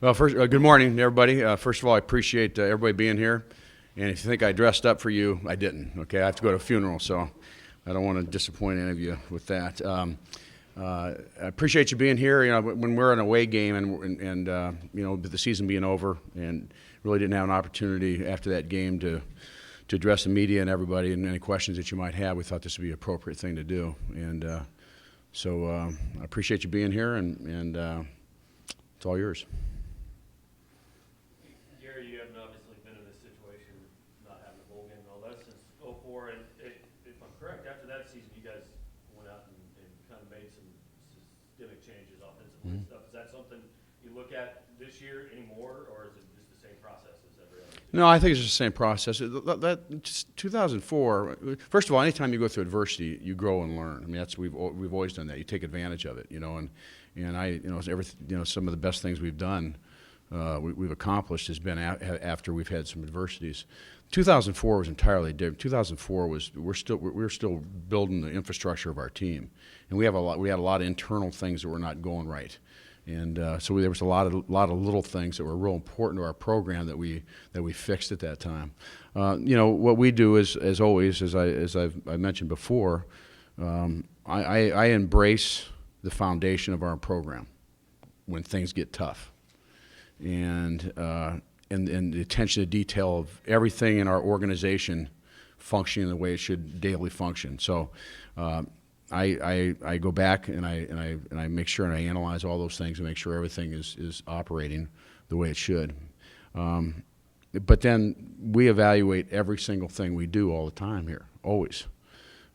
Well, first, good morning, everybody. First of all, I appreciate everybody being here. And if you think I dressed up for you, I didn't. Okay, I have to go to a funeral, so I don't want to disappoint any of you with that. I appreciate you being here. You know, when we're an away game and you know, the season being over, and really didn't have an opportunity after that game to address the media and everybody and any questions that you might have, we thought this would be an appropriate thing to do. And so I appreciate you being here, and it's all yours. You haven't obviously been in this situation, not having a bowl game and all that since '04. And if I'm correct, after that season, you guys went out and kind of made some systemic changes offensively and stuff. Is that something you look at this year anymore, or is it just the same process as every other year? No, I think it's just the same process. Just 2004. First of all, anytime you go through adversity, you grow and learn. I mean, we've always done that. You take advantage of it, you know. And I, you know, some of the best things we've done. We've accomplished has been after we've had some adversities. 2004 was entirely different. 2004 was we're still building the infrastructure of our team, and we had a lot of internal things that were not going right, and so there was a lot of little things that were real important to our program that we fixed at that time. You know, what we do is, as always, as I've mentioned before, I embrace the foundation of our program when things get tough. And the attention to detail of everything in our organization functioning the way it should daily function. So I go back and I make sure and I analyze all those things and make sure everything is operating the way it should. But then we evaluate every single thing we do all the time here, always.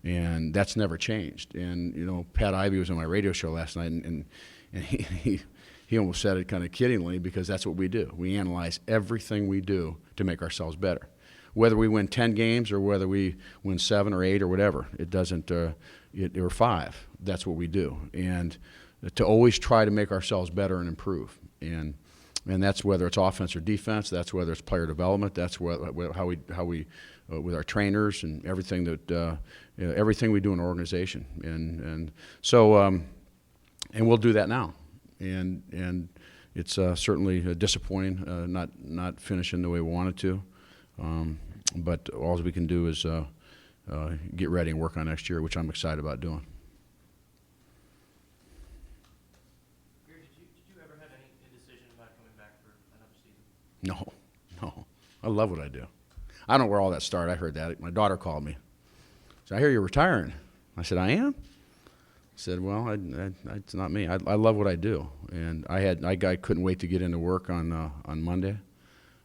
And that's never changed. And, you know, Pat Ivey was on my radio show last night, and he almost said it kind of kiddingly, because that's what we do. We analyze everything we do to make ourselves better. Whether we win 10 games or whether we win 7 or 8 or whatever, it doesn't, or 5, that's what we do. And to always try to make ourselves better and improve. And that's whether it's offense or defense, that's whether it's player development, that's how we with our trainers and everything that, you know, everything we do in our organization. And so, and we'll do that now. And it's certainly disappointing not finishing the way we wanted to, but all we can do is get ready and work on next year, which I'm excited about doing. Did you ever have any indecision about coming back for another season? No. I love what I do. I don't know where all that started. I heard that. My daughter called me. So I hear you're retiring. I said, I am? Said, well, it's not me. I love what I do, and I couldn't wait to get into work on Monday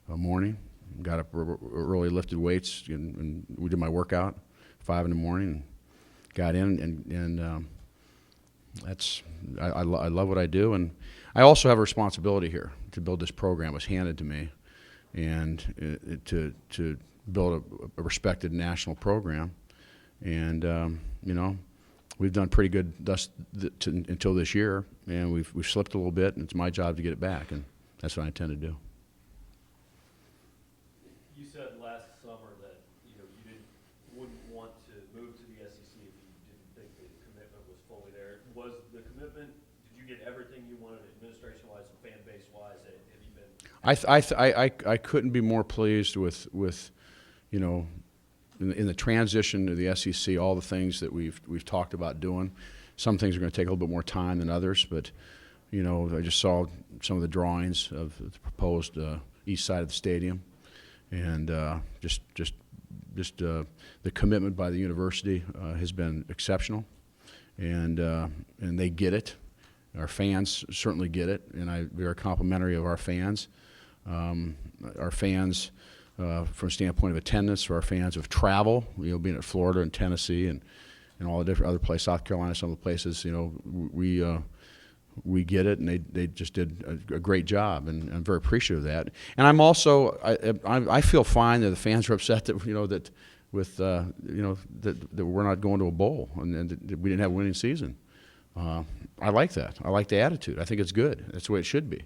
morning. Got up early, lifted weights, and we did my workout 5 in the morning. And got in, and I love what I do, and I also have a responsibility here to build this program. It was handed to me, and to build a respected national program, and you know. We've done pretty good until this year, and we've slipped a little bit, and it's my job to get it back, and that's what I intend to do. You said last summer that you wouldn't want to move to the SEC if you didn't think the commitment was fully there. Was the commitment? Did you get everything you wanted, administration-wise and fan base-wise? Have you been? I couldn't be more pleased with you know. In the transition to the SEC, all the things that we've talked about doing. Some things are going to take a little bit more time than others, but you know, I just saw some of the drawings of the proposed east side of the stadium, and just the commitment by the university has been exceptional, and they get it. Our fans certainly get it, and I'm very complimentary of our fans. Our fans. From a standpoint of attendance, for our fans of travel, you know, being at Florida and Tennessee and all the different other places, South Carolina, some of the places, you know, we get it, and they just did a great job, and I'm very appreciative of that. And I'm also I feel fine that the fans are upset that that with you know that we're not going to a bowl and that we didn't have a winning season. I like that. I like the attitude. I think it's good. That's the way it should be.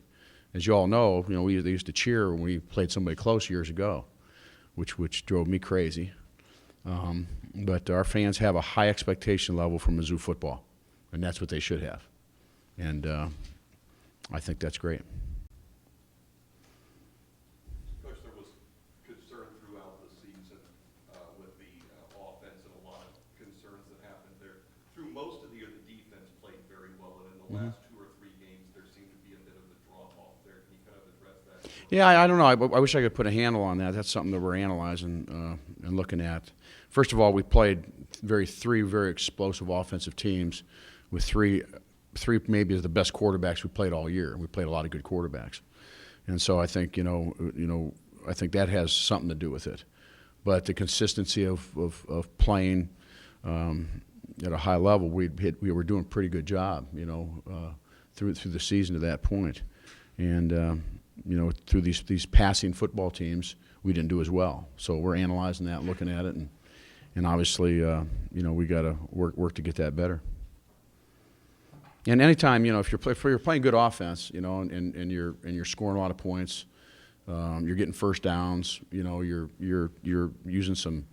As you all know, they used to cheer when we played somebody close years ago, which drove me crazy. But our fans have a high expectation level for Mizzou football, and that's what they should have. And I think that's great. Yeah, I don't know. I wish I could put a handle on that. That's something that we're analyzing and looking at. First of all, we played three very explosive offensive teams with three maybe the best quarterbacks we played all year. We played a lot of good quarterbacks, and so I think I think that has something to do with it. But the consistency of playing at a high level, we were doing a pretty good job, through the season to that point, and through these passing football teams, we didn't do as well. So we're analyzing that, looking at it, and obviously, we got to work to get that better. And anytime, if you're playing good offense, and you're scoring a lot of points, you're getting first downs, you're using some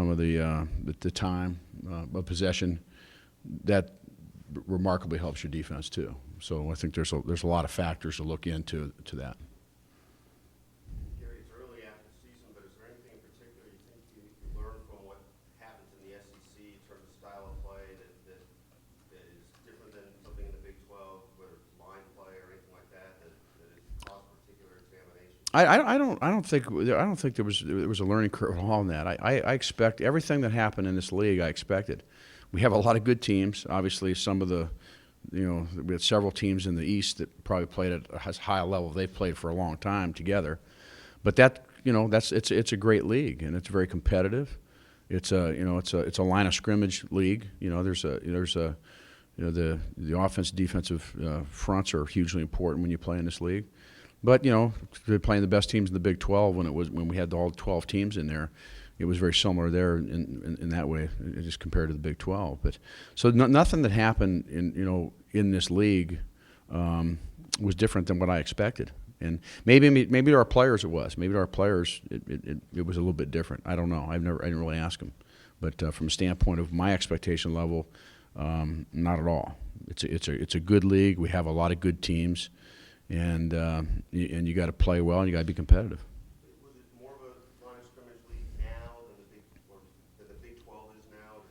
of the time of possession, that remarkably helps your defense too. So I think there's a lot of factors to look into that. Gary, it's early after the season, but is there anything in particular you think you learned from what happens in the SEC in terms of style of play that is different than something in the Big 12, whether it's line play or anything like that has caused particular examination? I don't think there was a learning curve at all in that. I expect everything that happened in this league. I expected. We have a lot of good teams. Obviously, some of we had several teams in the East that probably played at as high a level they've played for a long time together. But it's a great league, and it's very competitive. It's a line of scrimmage league. The offense defensive fronts are hugely important when you play in this league. But they're playing the best teams in the Big 12 when we had all 12 teams in there. It was very similar there in that way, just compared to the Big 12. But so nothing that happened in this league was different than what I expected. And maybe to our players it was. Maybe to our players it was a little bit different. I don't know. I didn't really ask them. But from a standpoint of my expectation level, not at all. It's a good league. We have a lot of good teams, and you got to play well and you got to be competitive. Was it more of a line of scrimmage league now than the Big 12 is now?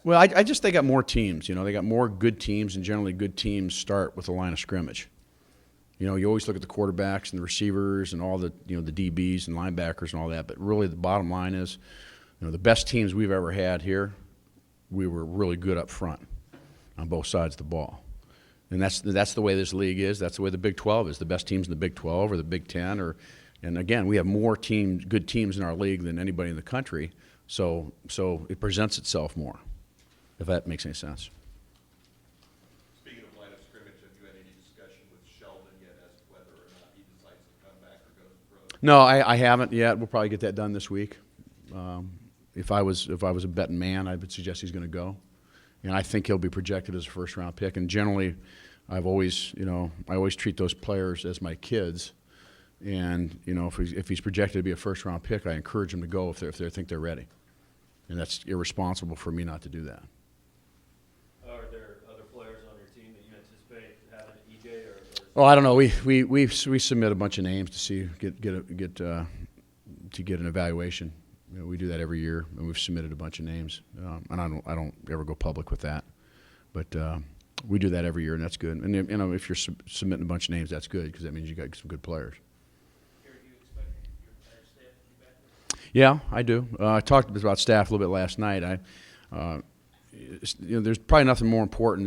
Well, I just they got more teams. They got more good teams, and generally good teams start with a line of scrimmage. You always look at the quarterbacks and the receivers and all the the DBs and linebackers and all that, but really the bottom line is, the best teams we've ever had here, we were really good up front on both sides of the ball. And that's the way this league is. That's the way the Big 12 is. The best teams in the Big 12 or the Big 10 and again, we have more good teams in our league than anybody in the country. So it presents itself more, if that makes any sense. Speaking of line of scrimmage, have you had any discussion with Sheldon yet as to whether or not he decides to come back or go to pro? No, I haven't yet. We'll probably get that done this week. If I was a betting man, I would suggest he's going to go. And I think he'll be projected as a first-round pick. And generally, I always treat those players as my kids. And if he's projected to be a first-round pick, I encourage him to go if they think they're ready. And that's irresponsible for me not to do that. Are there other players on your team that you anticipate having EJ or? Oh, I don't know. We submit a bunch of names to get an evaluation. We do that every year, and we've submitted a bunch of names. And I don't ever go public with that, but we do that every year, and that's good. And if you're submitting a bunch of names, that's good because that means you got some good players. Gary, do you expect your entire staff to be back? Yeah, I do. I talked about staff a little bit last night. There's probably nothing more important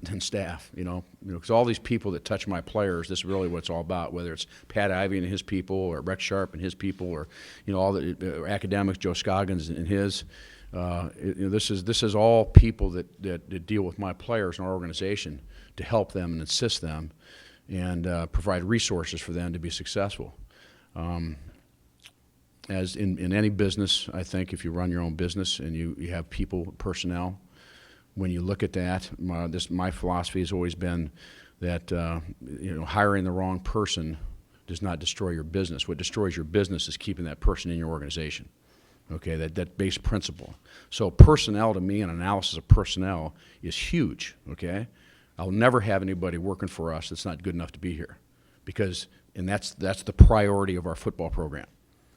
than staff, because all these people that touch my players, this is really what it's all about, whether it's Pat Ivey and his people or Rex Sharp and his people or, all the academics, Joe Scoggins and his. This is all people that deal with my players in our organization to help them and assist them and provide resources for them to be successful. As in any business, I think if you run your own business and you have people, personnel, when you look at that, my philosophy has always been that hiring the wrong person does not destroy your business. What destroys your business is keeping that person in your organization. Okay, that base principle. So personnel to me, and analysis of personnel is huge. Okay, I'll never have anybody working for us that's not good enough to be here, and that's the priority of our football program.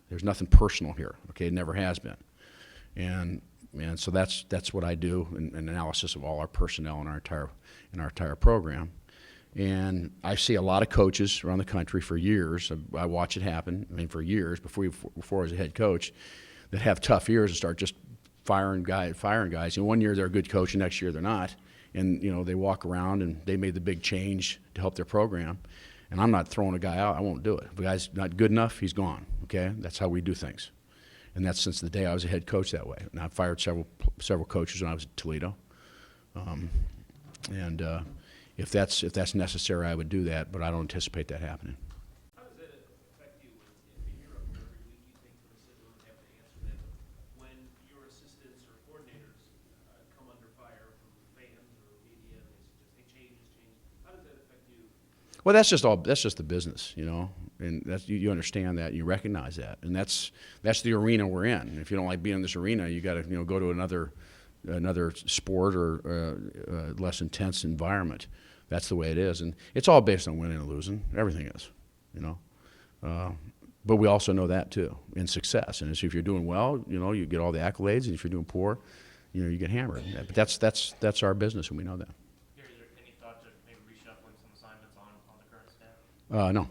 There's nothing personal here, okay? It never has been. And so that's what I do in analysis of all our personnel in our entire program. And I see a lot of coaches around the country for years. I watch it happen. I mean, for years before I was a head coach, that have tough years and start just firing guys. You know, one year they're a good coach, and next year they're not. And you know, they walk around and they made the big change to help their program. And I'm not throwing a guy out. I won't do it. If a guy's not good enough, he's gone. Okay, that's how we do things. And that's since the day I was a head coach that way. And I've fired several coaches when I was at Toledo. If that's necessary, I would do that, but I don't anticipate that happening. How does that affect you if you're up there every week, you think from a citizen would have to answer that, but when your assistants or coordinators come under fire from fans or media, and they suggest, hey, change, how does that affect you? Well, that's just the business, you know, and that's, you understand that, and you recognize that, and that's the arena we're in. If you don't like being in this arena, you got to, you know, go to another sport or less intense environment. That's the way it is, and it's all based on winning and losing. Everything is, you know. But we also know that too in success. And so if you're doing well, you know, you get all the accolades, and if you're doing poor, you know, you get hammered. But that's our business, and we know that. Gary, is there any thought to maybe reshuffling some assignments on the current staff? No.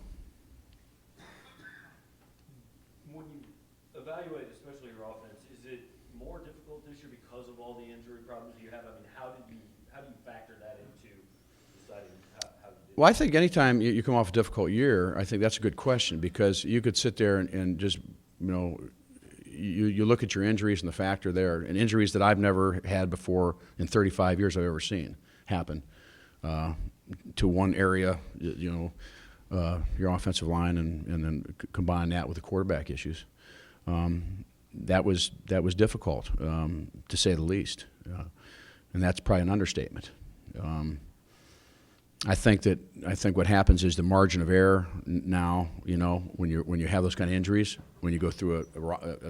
When you evaluate, especially your offense, is it more difficult this year because of all the injury problems you have? I mean, how do you factor that into deciding how to do it? Well, I think anytime you come off a difficult year, I think that's a good question, because you could sit there and just, you know, you look at your injuries and the factor there, and injuries that I've never had before in 35 years I've ever seen happen to one area, you know, your offensive line, and then combine that with the quarterback issues. That was difficult, to say the least, and that's probably an understatement. I think what happens is the margin of error now, you know, when you have those kind of injuries, when you go through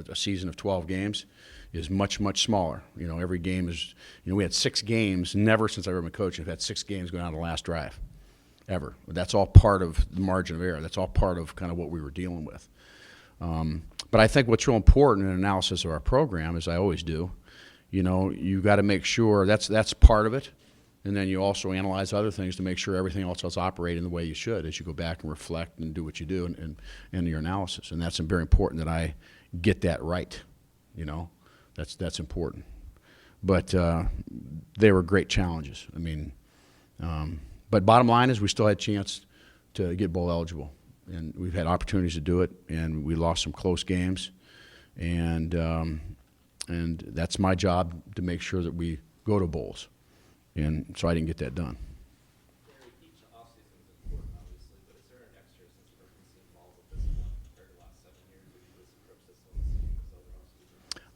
a season of 12 games, is much smaller. You know, every game is, you know, we had 6 games. Never since I've been coaching have had 6 games going on the last drive, ever. That's all part of the margin of error. That's all part of kind of what we were dealing with. But I think what's real important in analysis of our program, as I always do, you know, you got to make sure that's part of it. And then you also analyze other things to make sure everything else is operating the way you should as you go back and reflect and do what you do in your analysis. And that's very important that I get that right. You know, that's important. But they were great challenges. I mean, but bottom line is we still had a chance to get bowl eligible. And we've had opportunities to do it, and we lost some close games. And that's my job, to make sure that we go to bowls. And so I didn't get that done. Gary, each offseason is important, obviously, but is there an extra sense of urgency involved with this one compared to the last 7 years? Would you just approach this one the same as other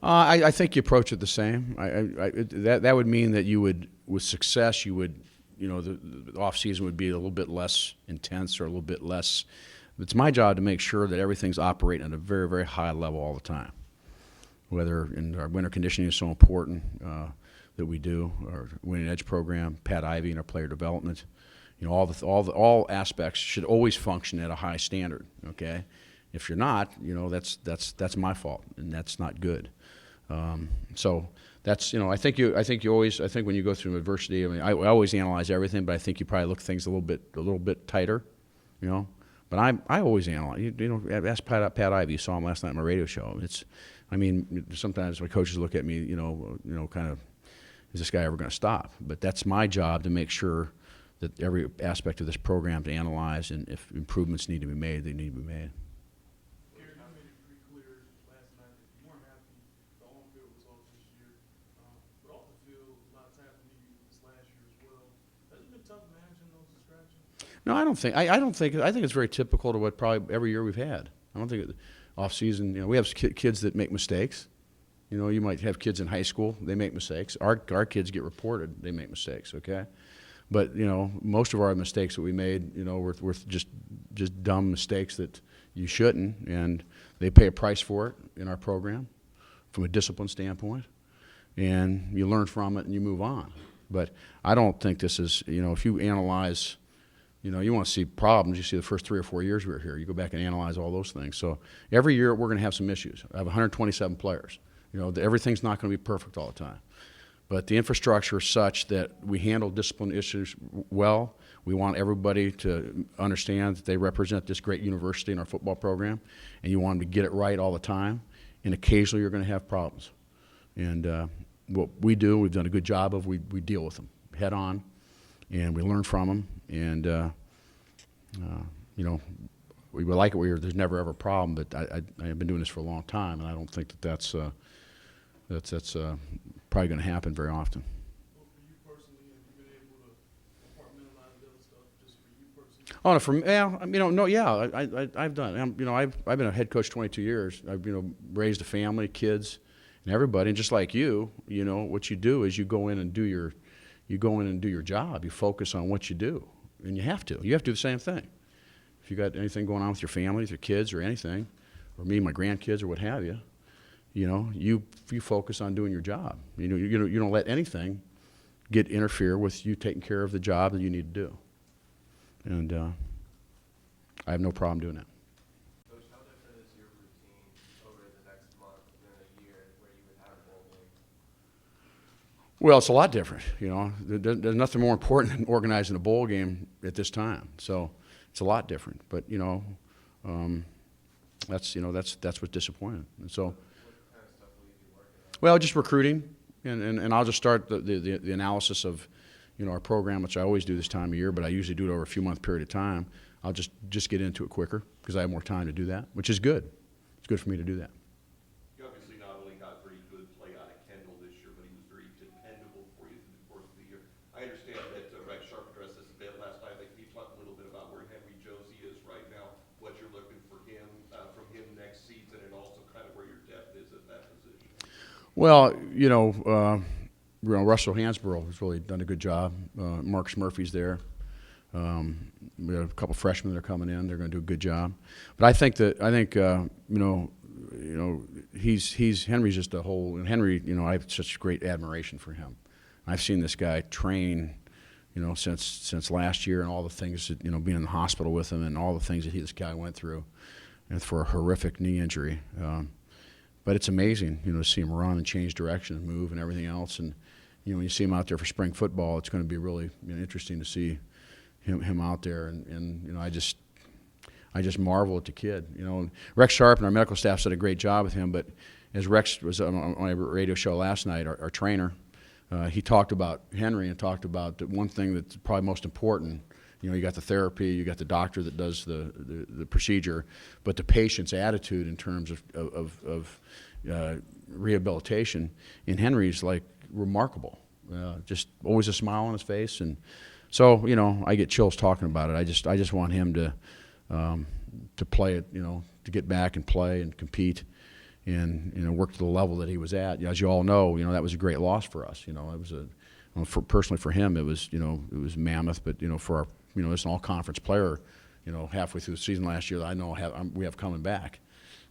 offseasons? I think you approach it the same. That would mean that you would, with success, you would, you know, the off season would be a little bit less intense or a little bit less. It's my job to make sure that everything's operating at a very, very high level all the time. Whether in our winter conditioning is so important that we do, our winning edge program, Pat Ivy and our player development, you know, all aspects should always function at a high standard. Okay, if you're not, you know, that's my fault, and that's not good. So that's, you know, I think when you go through adversity, I mean, I always analyze everything, but I think you probably look at things a little bit tighter, you know. But I always analyze. You know, ask Pat Ivy. You saw him last night on my radio show. I mean, sometimes my coaches look at me, you know, kind of, is this guy ever going to stop? But that's my job, to make sure that every aspect of this program to analyze, and if improvements need to be made, they need to be made. Gary, you made it pretty clear last night that you weren't happy with the on-field results this year, but off the field, a lot of times we need this last year as well. Has it been tough managing those distractions? No, I don't think. I think it's very typical to what probably every year we've had. I don't think off season. You know, we have kids that make mistakes. You know, you might have kids in high school, they make mistakes. Our kids get reported, they make mistakes, okay? But, you know, most of our mistakes that we made, you know, were just dumb mistakes that you shouldn't, and they pay a price for it in our program from a discipline standpoint. And you learn from it and you move on. But I don't think this is, you know, if you analyze, you know, you want to see problems, you see the first 3 or 4 years we were here, you go back and analyze all those things. So every year we're going to have some issues. I have 127 players. You know, everything's not going to be perfect all the time. But the infrastructure is such that we handle discipline issues well. We want everybody to understand that they represent this great university in our football program, and you want them to get it right all the time. And occasionally you're going to have problems. And what we do, we've done a good job of, we deal with them head on, and we learn from them. And, you know, we would like it where there's never ever a problem, but I've been doing this for a long time, and I don't think that that's probably going to happen very often. Well, for you personally, have you been able to compartmentalize the other stuff just for you personally? Oh, no, I've done. You know, I've been a head coach 22 years. I've raised a family, kids, and everybody. And just like you know, what you do is you go in and do your job. You focus on what you do, and you have to. You have to do the same thing. If you got anything going on with your family, with your kids, or anything, or me, my grandkids, or what have you, you know, you focus on doing your job. You don't let anything interfere with you taking care of the job that you need to do. And I have no problem doing that. Coach, how different is your routine over the next month than a year where you would have a bowl game? Well, it's a lot different. You know, there's nothing more important than organizing a bowl game at this time. So it's a lot different. But that's what's disappointing. And so, What kind of stuff will you be working on? well, just recruiting, and I'll just start the analysis of, our program, which I always do this time of year, but I usually do it over a few month period of time. I'll just get into it quicker because I have more time to do that, which is good. It's good for me to do that. You obviously not only got very good play out of Kendall this year, but he was very dependable for you through the course of the year. I understand that Rex Sharp addressed this a bit last night. Can you talk a little bit about where Henry Josie is right now, what you're looking for him from him next season, and also kind of where your depth is at that position? Well, Russell Hansborough has really done a good job. Marcus Murphy's there. We have a couple freshmen that are coming in. They're going to do a good job. But I think Henry's just a whole. And Henry, I have such great admiration for him. I've seen this guy train, since last year, and all the things that being in the hospital with him, and all the things that this guy went through, and for a horrific knee injury. But it's amazing, to see him run and change direction and move and everything else. And when you see him out there for spring football, it's going to be really interesting to see him out there. And I just marvel at the kid. Rex Sharp and our medical staff did a great job with him. But as Rex was on my radio show last night, our trainer, he talked about Henry and talked about the one thing that's probably most important. You got the therapy, you got the doctor that does the procedure, but the patient's attitude in terms of rehabilitation in Henry's like remarkable. Just always a smile on his face, and so I get chills talking about it. I just want him to play it, to get back and play and compete, and work to the level that he was at. As you all know, that was a great loss for us. It was personally for him, it was mammoth, but for our as an all-conference player, halfway through the season last year, I know we have coming back.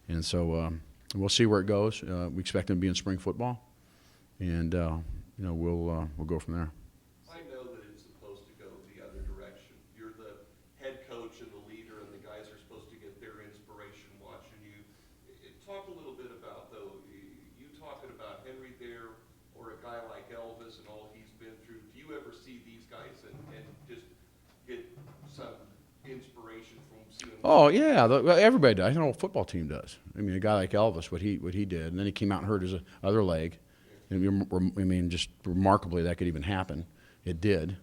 And so we'll see where it goes. We expect him to be in spring football, and we'll go from there. I know that it's supposed to go the other direction. You're the head coach and the leader, and the guys are supposed to get their inspiration watching you. Talk a little bit about, though, you talking about Henry there, or a guy like Elvis and all he's been through. Do you ever see these guys and just get some inspiration from seeing? Oh yeah, everybody does. I know a football team does. I mean, a guy like Elvis, what he did, and then he came out and hurt his other leg. And just remarkably, that could even happen. It did,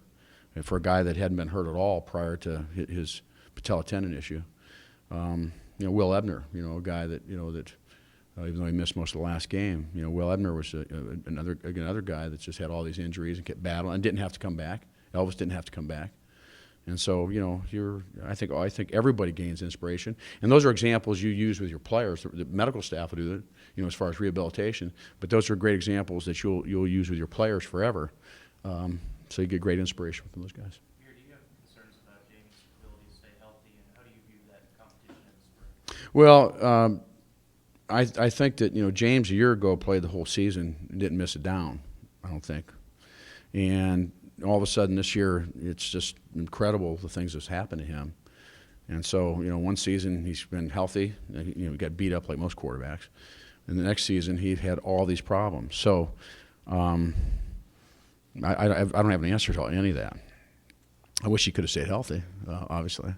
and for a guy that hadn't been hurt at all prior to his patella tendon issue. Will Ebner, a guy that that even though he missed most of the last game, Will Ebner was another guy that's just had all these injuries and kept battling and didn't have to come back. Elvis didn't have to come back. And so, I think everybody gains inspiration, and those are examples you use with your players. The medical staff will do it, as far as rehabilitation. But those are great examples that you'll use with your players forever. So you get great inspiration from those guys. Here, do you have concerns about James' ability to stay healthy, and how do you view that competition in the spring? Well, I think that James a year ago played the whole season and didn't miss a down. I don't think, and all of a sudden this year, it's just incredible the things that's happened to him. And so, one season he's been healthy. He got beat up like most quarterbacks. And the next season he had all these problems. So I don't have an answer to any of that. I wish he could have stayed healthy, obviously.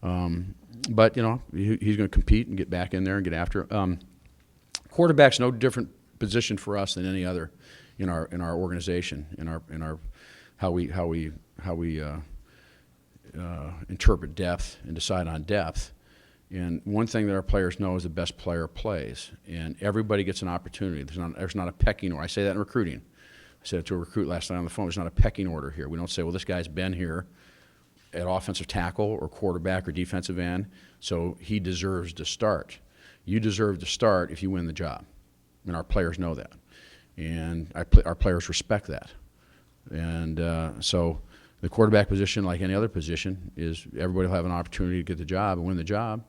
But, you know, he's going to compete and get back in there and get after it. Quarterback's no different position for us than any other in our organization, in our how we interpret depth and decide on depth. And one thing that our players know is the best player plays, and everybody gets an opportunity. There's not a pecking order. I say that in recruiting. I said it to a recruit last night on the phone. There's not a pecking order here. We don't say, well, this guy's been here at offensive tackle or quarterback or defensive end, so he deserves to start. You deserve to start if you win the job, and our players know that, and our players respect that. And so the quarterback position, like any other position, is everybody will have an opportunity to get the job and win the job,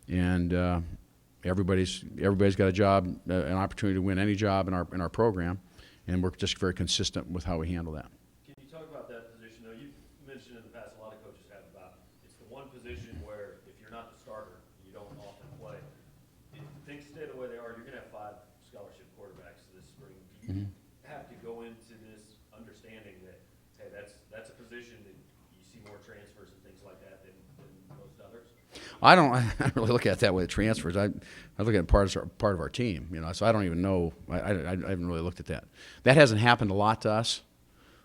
and everybody's got a job, an opportunity to win any job in our program, and we're just very consistent with how we handle that. Can you talk about that position, though? You've mentioned in the past, a lot of coaches have about, it's the one position where if you're not the starter, you don't often play. If things stay the way they are, you're going to have 5 scholarship quarterbacks this spring. Do you have to go into this understanding that, hey, that's a position that you see more transfers and things like that than most others? I don't really look at it that way, transfers. I look at it part of our team, you know, so I don't even know. I haven't really looked at that. That hasn't happened a lot to us.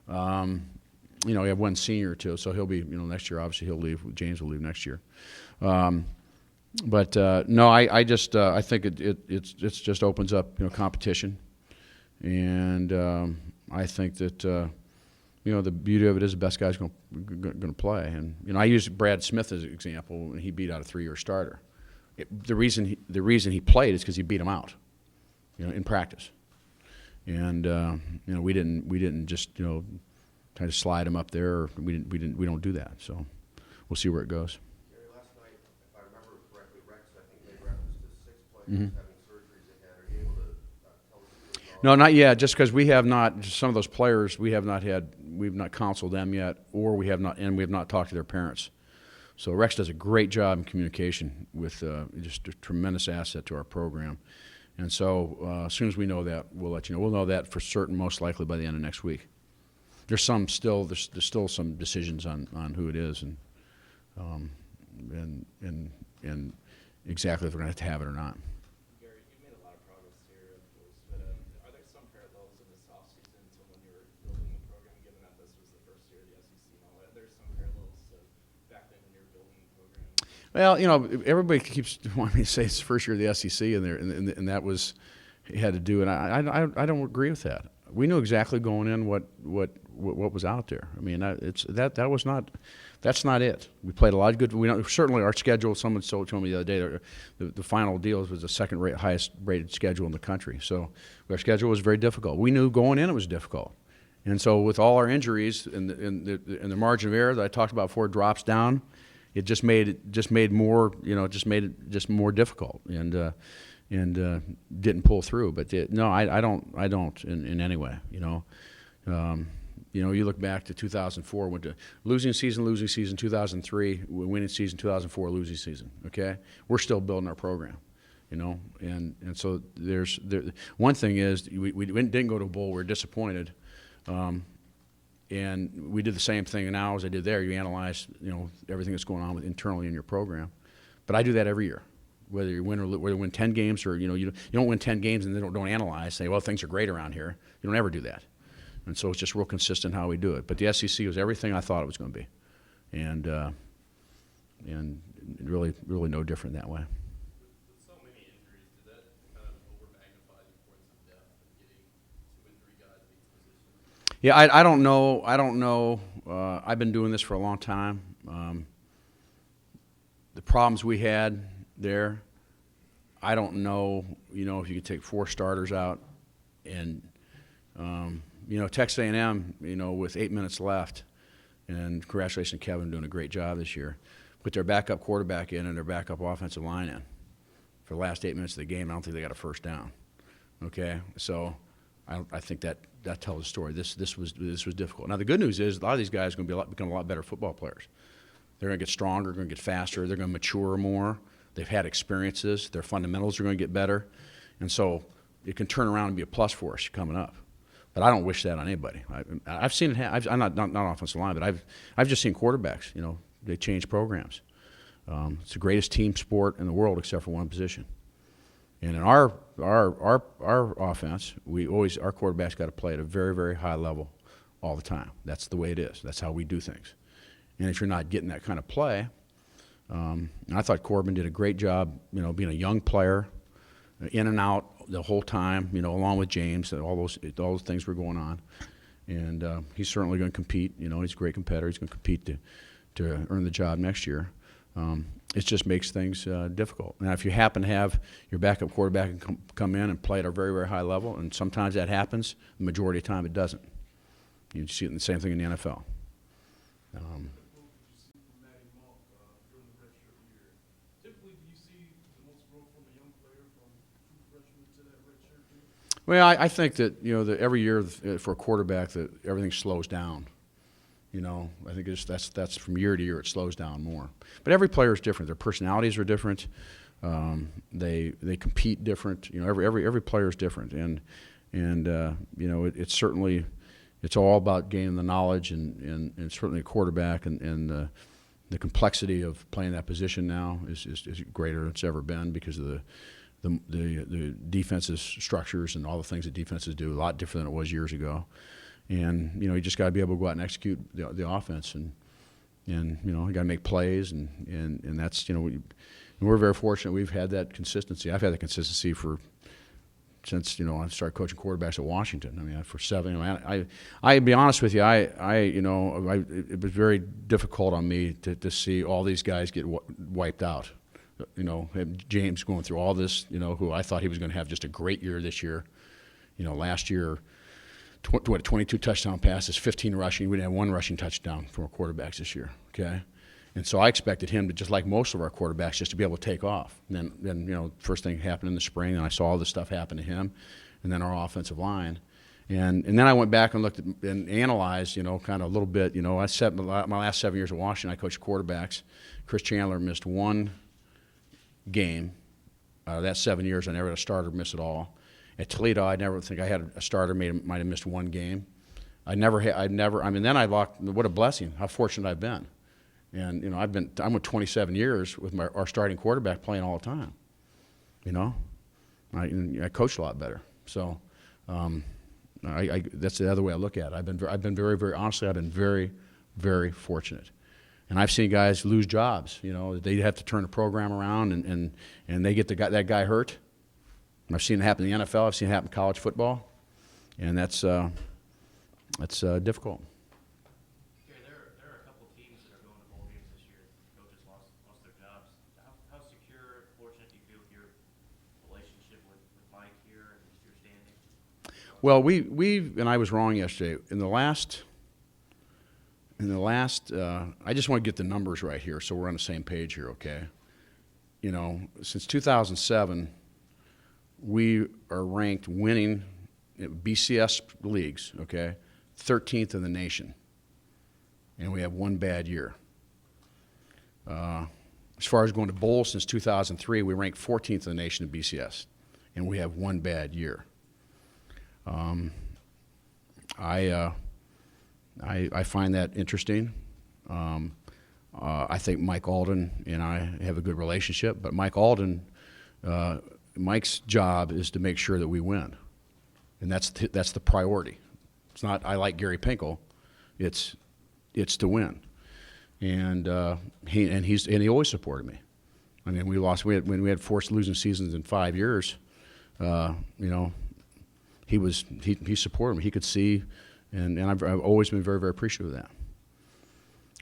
You know, we have one senior, too, so he'll be, you know, next year, obviously, he'll leave. James will leave next year. But no, I just I think it just opens up, you know, competition. And I think that, you know, the beauty of it is the best guy's going to play. And, you know, I use Brad Smith as an example when he beat out a 3-year starter. The reason he played is because he beat him out, you know, in practice. And, you know, we didn't just, you know, try to slide him up there. Or we don't do that. So we'll see where it goes. Gary, last night, if I remember correctly, Rex, I think, made reference to 6 players having surgeries ahead. Are you able to tell us who those are? No, not yet. Just because we have not, some of those players, we've not counseled them yet, or we have not talked to their parents. So Rex does a great job in communication with just a tremendous asset to our program. And so as soon as we know that, we'll let you know. We'll know that for certain, most likely by the end of next week. There's still some decisions on who it is and exactly if we're going to have it or not. Gary, you've made a lot of progress here, of course, but are there some parallels in this offseason to when you were building the program, given that this was the first year of the SEC and all that? Are there some parallels to back then when you were building the program? Well, you know, everybody keeps wanting me to say it's the first year of the SEC, and that was had to do, and I don't agree with that. We knew exactly going in what was out there. I mean, that's not it. We played a lot of good. Certainly our schedule. Someone told me the other day the final deal was the highest rated schedule in the country. So our schedule was very difficult. We knew going in it was difficult, and so with all our injuries and the margin of error that I talked about before drops down, it just made it more more difficult and didn't pull through. But no, I don't in any way. You look back to 2004, went to losing season, 2003, winning season, 2004, losing season. Okay, we're still building our program, and so one thing is we didn't go to a bowl. We were disappointed, and we did the same thing now as I did there. You analyze, everything that's going on internally in your program, but I do that every year. Whether you win or whether you win 10 games or you don't win 10 games and then don't analyze, say, well, things are great around here. You don't ever do that. And so it's just real consistent how we do it. But the SEC was everything I thought it was going to be, and really no different that way. With so many injuries, did that kind of over-magnify the importance of depth and getting 2 and 3 guys in each position? Yeah, I don't know. I've been doing this for a long time. The problems we had there, I don't know. If you could take 4 starters out, and Texas A&M, with 8 minutes left, and congratulations to Kevin doing a great job this year. Put their backup quarterback in and their backup offensive line in for the last 8 minutes of the game. I don't think they got a first down. Okay, so I think that tells the story. This was difficult. Now the good news is a lot of these guys are going to become a lot better football players. They're going to get stronger, going to get faster. They're going to mature more. They've had experiences. Their fundamentals are going to get better, and so it can turn around and be a plus for us coming up. But I don't wish that on anybody. I've seen it. I'm not offensive line, but I've just seen quarterbacks. You know, they change programs. It's the greatest team sport in the world, except for one position. And in our offense, our quarterback's got to play at a very, very high level all the time. That's the way it is. That's how we do things. And if you're not getting that kind of play, I thought Corbin did a great job, you know, being a young player, in and out the whole time, you know, along with James, and all those things were going on. And he's certainly going to compete. You know, he's a great competitor. He's going to compete to earn the job next year. It just makes things difficult. Now, if you happen to have your backup quarterback come in and play at a very, very high level, and sometimes that happens, the majority of the time it doesn't. You see it in the same thing in the NFL. Well, I think that, you know, that every year for a quarterback that everything slows down. You know, I think that's from year to year it slows down more. But every player is different. Their personalities are different. They compete different. You know, every player is different, and you know, it's certainly all about gaining the knowledge, and certainly a quarterback and the complexity of playing that position now is greater than it's ever been because of the defense's structures and all the things that defenses do, a lot different than it was years ago. And, you know, you just got to be able to go out and execute the offense, and you know, you got to make plays, and that's, you know, we're very fortunate we've had that consistency. I've had that consistency since, you know, I started coaching quarterbacks at Washington. I mean, for 7. You know, I'd be honest with you, you know, it was very difficult on me to see all these guys get wiped out. You know, James going through all this, you know, who I thought he was going to have just a great year this year. You know, last year, 22 touchdown passes, 15 rushing. We didn't have 1 rushing touchdown from our quarterbacks this year, okay? And so I expected him to, just like most of our quarterbacks, just to be able to take off. And then you know, first thing happened in the spring, and I saw all this stuff happen to him, and then our offensive line. And then I went back and looked at and analyzed, you know, kind of a little bit. You know, I said my last 7 years at Washington, I coached quarterbacks. Chris Chandler missed 1 game. Out of that 7 years, I never had a starter miss at all. At Toledo, I never think I had a starter might have missed 1 game. I mean, then I locked. What a blessing! How fortunate I've been. And you know, I'm with 27 years with our starting quarterback playing all the time. You know, I coached a lot better. So that's the other way I look at it. I've been very, very honestly. I've been very, very fortunate. And I've seen guys lose jobs. You know, they have to turn the program around, and they get that guy hurt. I've seen it happen in the NFL. I've seen it happen in college football, and that's difficult. Gary, there are a couple of teams that are going to bowl games this year. Coaches lost their jobs. How secure, fortunate do you feel with your relationship with Mike here and just your standing? Well, and I was wrong yesterday. In the last, I just want to get the numbers right here so we're on the same page here, okay? You know, since 2007. We are ranked winning BCS leagues, okay, 13th in the nation, and we have 1 bad year. As far as going to bowl since 2003, we ranked 14th in the nation in BCS, and we have 1 bad year. I find that interesting. I think Mike Alden and I have a good relationship, but Mike's job is to make sure that we win, and that's the priority. It's not I like Gary Pinkel, it's to win, and he always supported me. I mean, when we had 4 losing seasons in 5 years. You know, he supported me. He could see, and I've always been very, very appreciative of that.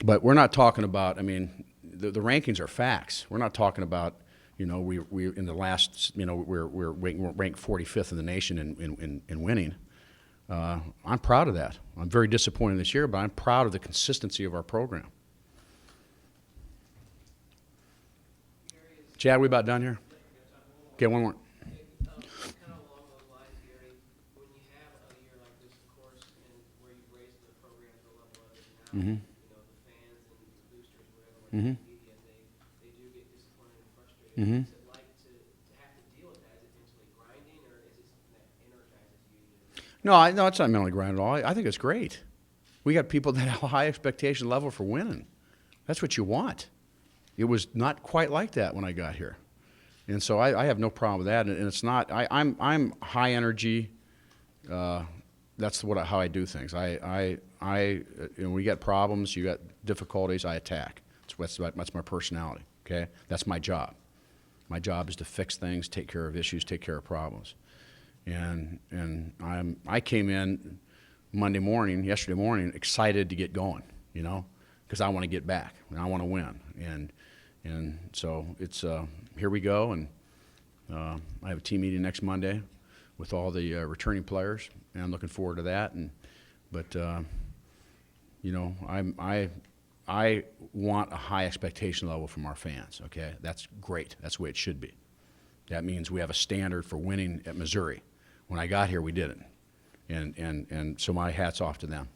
But we're not talking about. I mean, the rankings are facts. We're not talking about. You know, we in the last, you know, we're ranked 45th in the nation in winning. I'm proud of that. I'm very disappointed this year, but I'm proud of the consistency of our program. Chad, we about done here? Okay, one more. Kind of along those lines, Gary, when you have a year like this, of course, and where you've raised the program to a level of it now, Mm-hmm. you know, the fans and the boosters, whatever, Mm-hmm. the media, they do get disappointed and frustrated. Mm-hmm. What's it like to have to deal with that? Is it mentally grinding, or is it something that energizes you? No, no, it's not mentally grind at all. I think it's great. We got people that have a high expectation level for winning. That's what you want. It was not quite like that when I got here. And so I have no problem with that. And it's not, I'm high energy. That's how I do things. When we get problems, you got difficulties, I attack. That's my personality, okay? That's my job. My job is to fix things, take care of issues, take care of problems. And I came in yesterday morning, excited to get going, you know, because I want to get back and I want to win. And so it's here we go. And I have a team meeting next Monday with all the returning players, and I'm looking forward to that. But you know, I want a high expectation level from our fans. Okay, that's great. That's the way it should be. That means we have a standard for winning at Missouri. When I got here, we didn't, and so my hat's off to them.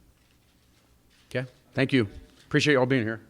Okay, thank you. Appreciate you all being here.